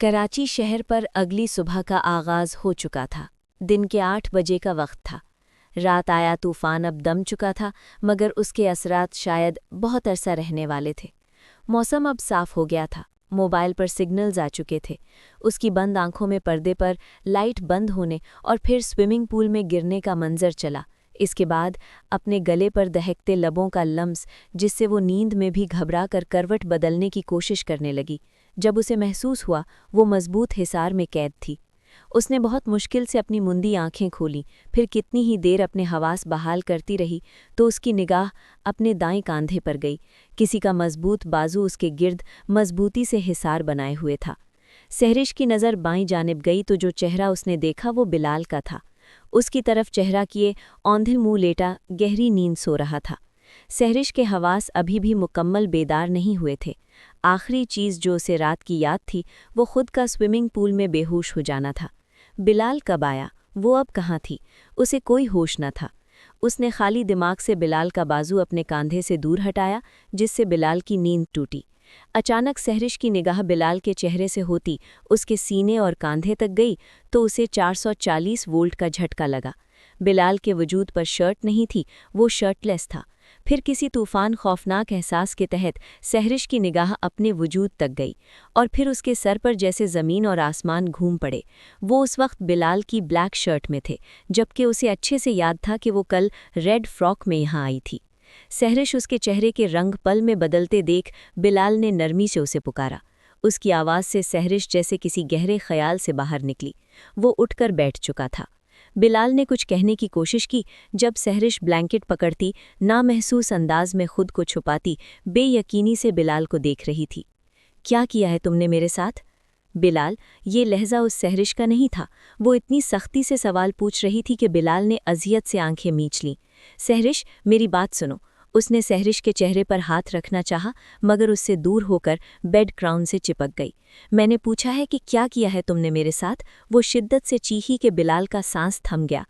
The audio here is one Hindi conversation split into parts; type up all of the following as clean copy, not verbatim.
कराची शहर पर अगली सुबह का आगाज़ हो चुका था। दिन के 8 बजे का वक्त था। रात आया तूफ़ान अब दम चुका था, मगर उसके असरात शायद बहुत अरसा रहने वाले थे। मौसम अब साफ़ हो गया था। मोबाइल पर सिग्नल्स आ चुके थे। उसकी बंद आंखों में पर्दे पर लाइट बंद होने और फिर स्विमिंग पूल में गिरने का मंजर चला। इसके बाद अपने गले पर दहकते लबों का लम्स, जिससे वो नींद में भी घबरा कर करवट बदलने की कोशिश करने लगी। जब उसे महसूस हुआ वो मजबूत हिसार में कैद थी। उसने बहुत मुश्किल से अपनी मुंदी आंखें खोलीं, फिर कितनी ही देर अपने हवास बहाल करती रही तो उसकी निगाह अपने दाएं कांधे पर गई। किसी का मजबूत बाजू उसके गिर्द मजबूती से हिसार बनाए हुए था। सहरिश की नज़र बाईं जानिब गई तो जो चेहरा उसने देखा वो बिलाल का था। उसकी तरफ चेहरा किए औंधे मुंह लेटा गहरी नींद सो रहा था। सहरिश के हवास अभी भी मुकम्मल बेदार नहीं हुए थे। आखिरी चीज़ जो उसे रात की याद थी वो खुद का स्विमिंग पूल में बेहोश हो जाना था। बिलाल कब आया, वो अब कहाँ थी, उसे कोई होश न था। उसने खाली दिमाग से बिलाल का बाजू अपने कांधे से दूर हटाया, जिससे बिलाल की नींद टूटी। अचानक सहरिश की निगाह बिलाल के चेहरे से होती उसके सीने और कांधे तक गई तो उसे 440 वोल्ट का झटका लगा। बिलाल के वजूद पर शर्ट नहीं थी, वो शर्टलेस था। फिर किसी तूफान खौफनाक एहसास के तहत सहरिश की निगाह अपने वजूद तक गई और फिर उसके सर पर जैसे ज़मीन और आसमान घूम पड़े। वो उस वक्त बिलाल की ब्लैक शर्ट में थे, जबकि उसे अच्छे से याद था कि वो कल रेड फ्रॉक में यहाँ आई थी। सहरिश उसके चेहरे के रंग पल में बदलते देख बिलाल ने नरमी से उसे पुकारा। उसकी आवाज़ से सहरिश जैसे किसी गहरे ख्याल से बाहर निकली। वो उठकर बैठ चुका था। बिलाल ने कुछ कहने की कोशिश की, जब सहरिश ब्लैंकेट पकड़ती नामहसूस अंदाज में खुद को छुपाती बेयकीनी से बिलाल को देख रही थी। क्या किया है तुमने मेरे साथ? बिलाल, ये लहजा उस सहरिश का नहीं था। वो इतनी सख्ती से सवाल पूछ रही थी कि बिलाल ने अजियत से आंखें मींच लीं। सहरिश, मेरी बात सुनो। उसने सहरिश के चेहरे पर हाथ रखना चाहा, मगर उससे दूर होकर बेड क्राउन से चिपक गई। मैंने पूछा है कि क्या किया है तुमने मेरे साथ? वो शिद्दत से चीखी कि बिलाल का सांस थम गया।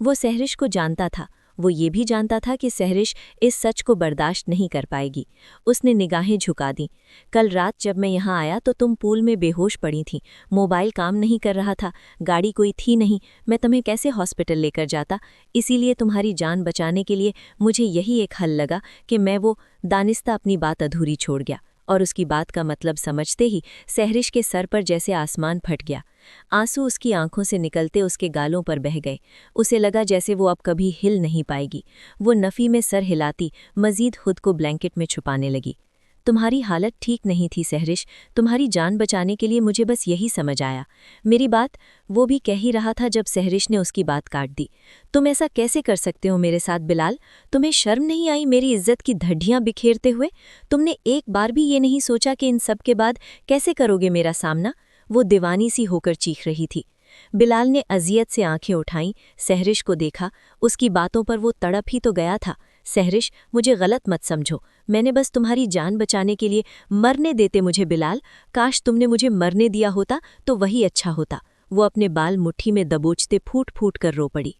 वो सहरिश को जानता था। वो ये भी जानता था कि सहरिश इस सच को बर्दाश्त नहीं कर पाएगी। उसने निगाहें झुका दीं। कल रात जब मैं यहाँ आया तो तुम पूल में बेहोश पड़ी थीं। मोबाइल काम नहीं कर रहा था, गाड़ी कोई थी नहीं, मैं तुम्हें कैसे हॉस्पिटल लेकर जाता। इसीलिए तुम्हारी जान बचाने के लिए मुझे यही एक हल लगा कि मैं वो दानिस्ता अपनी बात अधूरी छोड़ गया। और उसकी बात का मतलब समझते ही सहरिश के सर पर जैसे आसमान फट गया। आंसू उसकी आंखों से निकलते उसके गालों पर बह गए। उसे लगा जैसे वो अब कभी हिल नहीं पाएगी। वो नफ़ी में सर हिलाती मज़ीद खुद को ब्लैंकेट में छुपाने लगी। तुम्हारी हालत ठीक नहीं थी सहरिश, तुम्हारी जान बचाने के लिए मुझे बस यही समझ आया। मेरी बात, वो भी कह ही रहा था जब सहरिश ने उसकी बात काट दी। तुम ऐसा कैसे कर सकते हो मेरे साथ बिलाल? तुम्हें शर्म नहीं आई मेरी इज्जत की धड्डियां बिखेरते हुए? तुमने एक बार भी ये नहीं सोचा कि इन सब के बाद कैसे करोगे मेरा सामना? वो दीवानी सी होकर चीख रही थी। बिलाल ने अजियत से आंखें उठाईं, सहरिश को देखा। उसकी बातों पर वो तड़प ही तो गया था। सहरिश, मुझे गलत मत समझो, मैंने बस तुम्हारी जान बचाने के लिए मरने देते मुझे बिलाल। काश तुमने मुझे मरने दिया होता तो वही अच्छा होता। वो अपने बाल मुट्ठी में दबोचते फूट फूट कर रो पड़ी।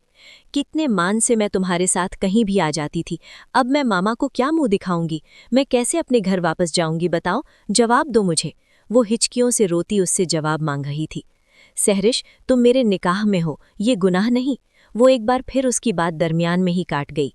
कितने मान से मैं तुम्हारे साथ कहीं भी आ जाती थी। अब मैं मामा को क्या मुंह दिखाऊंगी? मैं कैसे अपने घर वापस जाऊंगी बताओ? जवाब दो मुझे। वो हिचकियों से रोती उससे जवाब मांग रही थी। सहरिश, तुम मेरे निकाह में हो, ये गुनाह नहीं। वो एक बार फिर उसकी बात दरमियान में ही काट गई।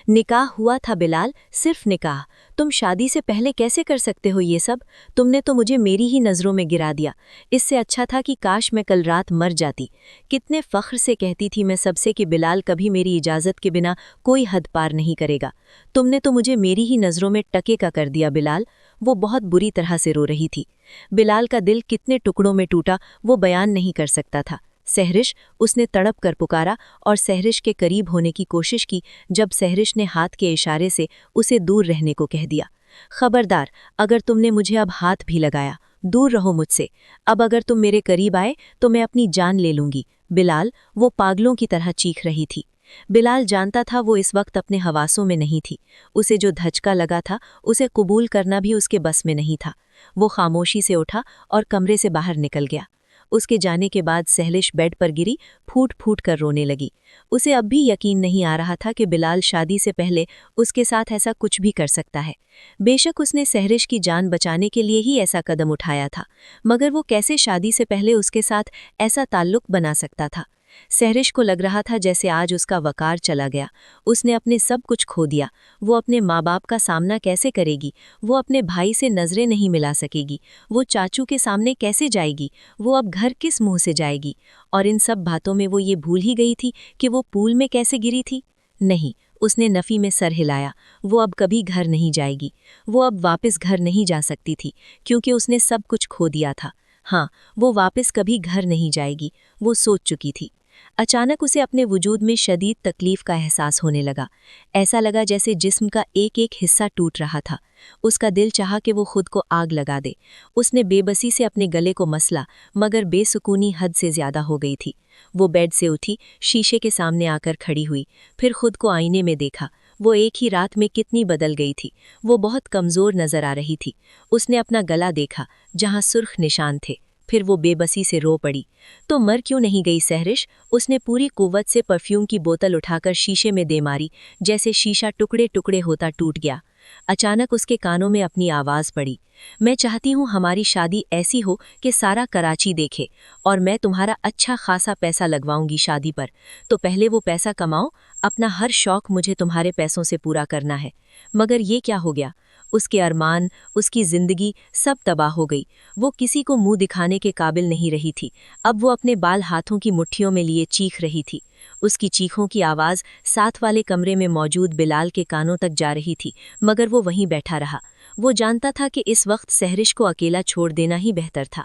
निकाह हुआ था बिलाल, सिर्फ निकाह। तुम शादी से पहले कैसे कर सकते हो ये सब? तुमने तो मुझे मेरी ही नज़रों में गिरा दिया। इससे अच्छा था कि काश मैं कल रात मर जाती। कितने फ़ख्र से कहती थी मैं सबसे कि बिलाल कभी मेरी इजाज़त के बिना कोई हद पार नहीं करेगा। तुमने तो मुझे मेरी ही नज़रों में टके का कर दिया बिलाल। वो बहुत बुरी तरह से रो रही थी। बिलाल का दिल कितने टुकड़ों में टूटा वो बयान नहीं कर सकता था। सहरिश, उसने तड़प कर पुकारा और सहरिश के करीब होने की कोशिश की, जब सहरिश ने हाथ के इशारे से उसे दूर रहने को कह दिया। खबरदार, अगर तुमने मुझे अब हाथ भी लगाया, दूर रहो मुझसे। अब अगर तुम मेरे करीब आए तो मैं अपनी जान ले लूंगी। बिलाल, वो पागलों की तरह चीख रही थी। बिलाल जानता था वो इस वक्त अपने हवासों में नहीं थी। उसे जो धचका लगा था उसे कबूल करना भी उसके बस में नहीं था। वो खामोशी से उठा और कमरे से बाहर निकल गया। उसके जाने के बाद सहरिश बेड पर गिरी, फूट फूट कर रोने लगी। उसे अब भी यकीन नहीं आ रहा था कि बिलाल शादी से पहले उसके साथ ऐसा कुछ भी कर सकता है। बेशक उसने सहरिश की जान बचाने के लिए ही ऐसा कदम उठाया था, मगर वो कैसे शादी से पहले उसके साथ ऐसा ताल्लुक बना सकता था। सहरिश को लग रहा था जैसे आज उसका वकार चला गया। उसने अपने सब कुछ खो दिया। वो अपने माँ बाप का सामना कैसे करेगी? वो अपने भाई से नजरें नहीं मिला सकेगी। वो चाचू के सामने कैसे जाएगी? वो अब घर किस मुंह से जाएगी? और इन सब बातों में वो ये भूल ही गई थी कि वो पूल में कैसे गिरी थी। नहीं, उसने नफ़ी में सर हिलाया। वो अब कभी घर नहीं जाएगी। वो अब वापस घर नहीं जा सकती थी, क्योंकि उसने सब कुछ खो दिया था। हाँ, वो वापस कभी घर नहीं जाएगी, वो सोच चुकी थी। अचानक उसे अपने वजूद में शदीद तकलीफ का एहसास होने लगा। ऐसा लगा जैसे जिस्म का एक एक हिस्सा टूट रहा था। उसका दिल चाहा कि वो खुद को आग लगा दे। उसने बेबसी से अपने गले को मसला, मगर बेसुकूनी हद से ज्यादा हो गई थी। वो बेड से उठी, शीशे के सामने आकर खड़ी हुई, फिर खुद को आईने में देखा। वो एक ही रात में कितनी बदल गई थी। वो बहुत कमज़ोर नजर आ रही थी। उसने अपना गला देखा, जहाँ सुर्ख निशान थे। फिर वो बेबसी से रो पड़ी। तो मर क्यों नहीं गई सहरिश? उसने पूरी कुव्वत से परफ्यूम की बोतल उठाकर शीशे में दे मारी, जैसे शीशा टुकड़े टुकड़े होता टूट गया। अचानक उसके कानों में अपनी आवाज़ पड़ी। मैं चाहती हूँ हमारी शादी ऐसी हो कि सारा कराची देखे, और मैं तुम्हारा अच्छा खासा पैसा लगवाऊंगी शादी पर। तो पहले वो पैसा कमाओ, अपना हर शौक मुझे तुम्हारे पैसों से पूरा करना है। मगर ये क्या हो गया? उसके अरमान, उसकी जिंदगी सब तबाह हो गई। वो किसी को मुंह दिखाने के काबिल नहीं रही थी। अब वो अपने बाल हाथों की मुट्ठियों में लिए चीख रही थी। उसकी चीखों की आवाज़ साथ वाले कमरे में मौजूद बिलाल के कानों तक जा रही थी, मगर वो वहीं बैठा रहा। वो जानता था कि इस वक्त सहरिश को अकेला छोड़ देना ही बेहतर था।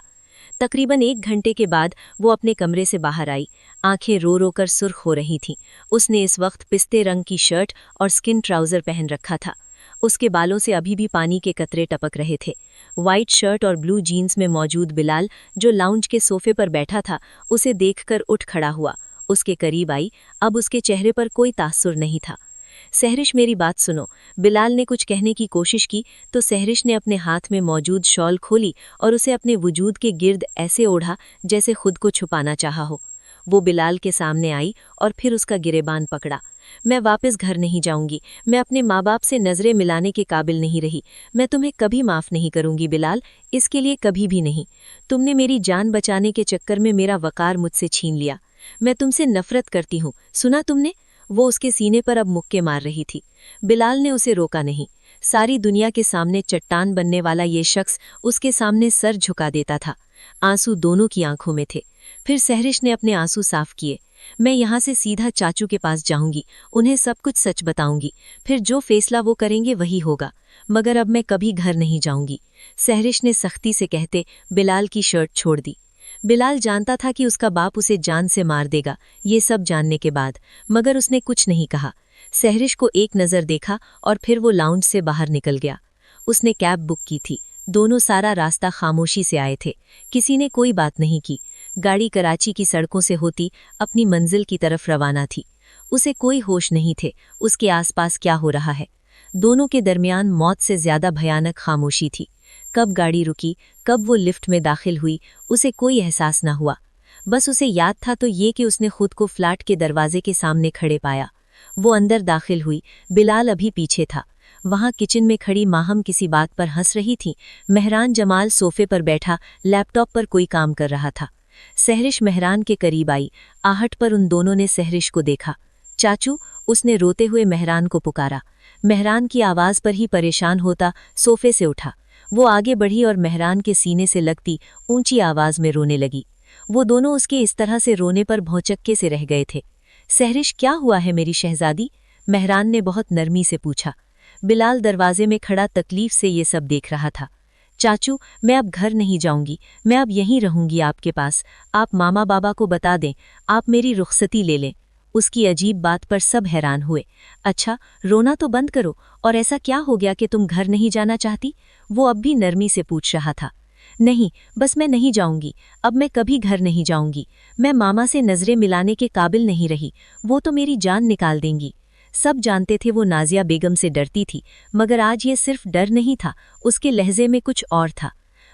तकरीबन 1 घंटे के बाद वो अपने कमरे से बाहर आई। आंखें रो रो कर सुर्ख हो रही थीं। उसने इस वक्त पिस्ते रंग की शर्ट और स्किन ट्राउज़र पहन रखा था। उसके बालों से अभी भी पानी के कतरे टपक रहे थे। वाइट शर्ट और ब्लू जीन्स में मौजूद बिलाल, जो लाउंज के सोफे पर बैठा था, उसे देखकर उठ खड़ा हुआ। उसके करीब आई। अब उसके चेहरे पर कोई तासुर नहीं था। सहरिश, मेरी बात सुनो। बिलाल ने कुछ कहने की कोशिश की तो सहरिश ने अपने हाथ में मौजूद शॉल खोली और उसे अपने वजूद के गिर्द ऐसे ओढ़ा जैसे खुद को छुपाना चाहा हो। वो बिलाल के सामने आई और फिर उसका गिरेबान पकड़ा। मैं वापस घर नहीं जाऊंगी। मैं अपने माँ बाप से नजरें मिलाने के काबिल नहीं रही। मैं तुम्हें कभी माफ नहीं करूंगी बिलाल, इसके लिए कभी भी नहीं। तुमने मेरी जान बचाने के चक्कर में मेरा वकार मुझसे छीन लिया। मैं तुमसे नफरत करती हूँ, सुना तुमने? वो उसके सीने पर अब मुक्के मार रही थी। बिलाल ने उसे रोका नहीं। सारी दुनिया के सामने चट्टान बनने वाला ये शख्स उसके सामने सर झुका देता था। आंसू दोनों की आंखों में थे। फिर सहरिश ने अपने आंसू साफ किए। मैं यहाँ से सीधा चाचू के पास जाऊंगी, उन्हें सब कुछ सच बताऊंगी, फिर जो फैसला वो करेंगे वही होगा। मगर अब मैं कभी घर नहीं जाऊंगी। सहरिश ने सख्ती से कहते बिलाल की शर्ट छोड़ दी। बिलाल जानता था कि उसका बाप उसे जान से मार देगा, ये सब जानने के बाद, मगर उसने कुछ नहीं कहा। सहरिश को एक नज़र देखा और फिर वो लाउंज से बाहर निकल गया। उसने कैब बुक की थी। दोनों सारा रास्ता खामोशी से आए थे। किसी ने कोई बात नहीं की। गाड़ी कराची की सड़कों से होती अपनी मंजिल की तरफ रवाना थी। उसे कोई होश नहीं थे उसके आसपास क्या हो रहा है। दोनों के दरमियान मौत से ज्यादा भयानक खामोशी थी। कब गाड़ी रुकी, कब वो लिफ्ट में दाखिल हुई, उसे कोई एहसास न हुआ। बस उसे याद था तो ये कि उसने खुद को फ्लैट के दरवाजे के सामने खड़े पाया। वो अंदर दाखिल हुई। बिलाल अभी पीछे था। वहां किचन में खड़ी माहम किसी बात पर हंस रही थी। मेहरान जमाल सोफे पर बैठा लैपटॉप पर कोई काम कर रहा था। सहरिश मेहरान के करीब आई। आहट पर उन दोनों ने सहरिश को देखा। चाचू, उसने रोते हुए मेहरान को पुकारा। मेहरान की आवाज पर ही परेशान होता सोफे से उठा। वो आगे बढ़ी और मेहरान के सीने से लगती ऊंची आवाज में रोने लगी। वो दोनों उसके इस तरह से रोने पर भौचक्के से रह गए थे। सहरिश, क्या हुआ है मेरी शहजादी? मेहरान ने बहुत नरमी से पूछा। बिलाल दरवाजे में खड़ा तकलीफ से ये सब देख रहा था। चाचू, मैं अब घर नहीं जाऊंगी, मैं अब यहीं रहूंगी आपके पास। आप मामा बाबा को बता दें, आप मेरी रुखसती ले लें। उसकी अजीब बात पर सब हैरान हुए। अच्छा, रोना तो बंद करो, और ऐसा क्या हो गया कि तुम घर नहीं जाना चाहती? वो अब भी नरमी से पूछ रहा था। नहीं, बस मैं नहीं जाऊंगी, अब मैं कभी घर नहीं जाऊंगी। मैं मामा से नजरें मिलाने के काबिल नहीं रही, वो तो मेरी जान निकाल देंगी। सब जानते थे वो नाजिया बेगम से डरती थी, मगर आज ये सिर्फ डर नहीं था, उसके लहजे में कुछ और था।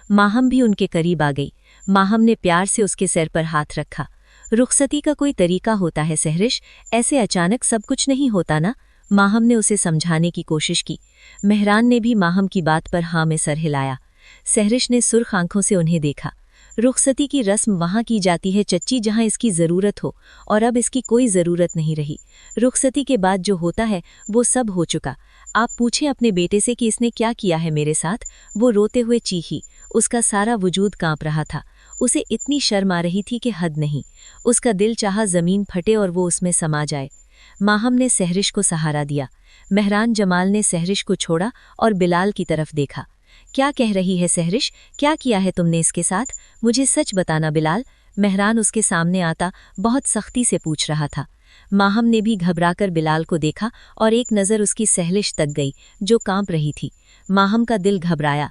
माहम भी उनके करीब आ गई। माहम ने प्यार से उसके सिर पर हाथ रखा। रुखसती का कोई तरीका होता है सहरिश, ऐसे अचानक सब कुछ नहीं होता ना। माहम ने उसे समझाने की कोशिश की। मेहरान ने भी माहम की बात पर हाँ में सर हिलाया। सहरिश ने सुर्ख आंखों से उन्हें देखा। रुखसती की रस्म वहाँ की जाती है चच्ची जहाँ इसकी ज़रूरत हो, और अब इसकी कोई ज़रूरत नहीं रही। रुखसती के बाद जो होता है वो सब हो चुका। आप पूछें अपने बेटे से कि इसने क्या किया है मेरे साथ। वो रोते हुए चीखी। उसका सारा वजूद कांप रहा था। उसे इतनी शर्म आ रही थी कि हद नहीं। उसका दिल चाहा ज़मीन फटे और वो उसमें समा जाए। माहम ने सहरिश को सहारा दिया। मेहरान जमाल ने सहरिश को छोड़ा और बिलाल की तरफ देखा। क्या कह रही है सहरिश, क्या किया है तुमने इसके साथ? मुझे सच बताना बिलाल। मेहरान उसके सामने आता बहुत सख्ती से पूछ रहा था। माहम ने भी घबराकर बिलाल को देखा और एक नज़र उसकी सहलिश तक गई जो कांप रही थी। माहम का दिल घबराया।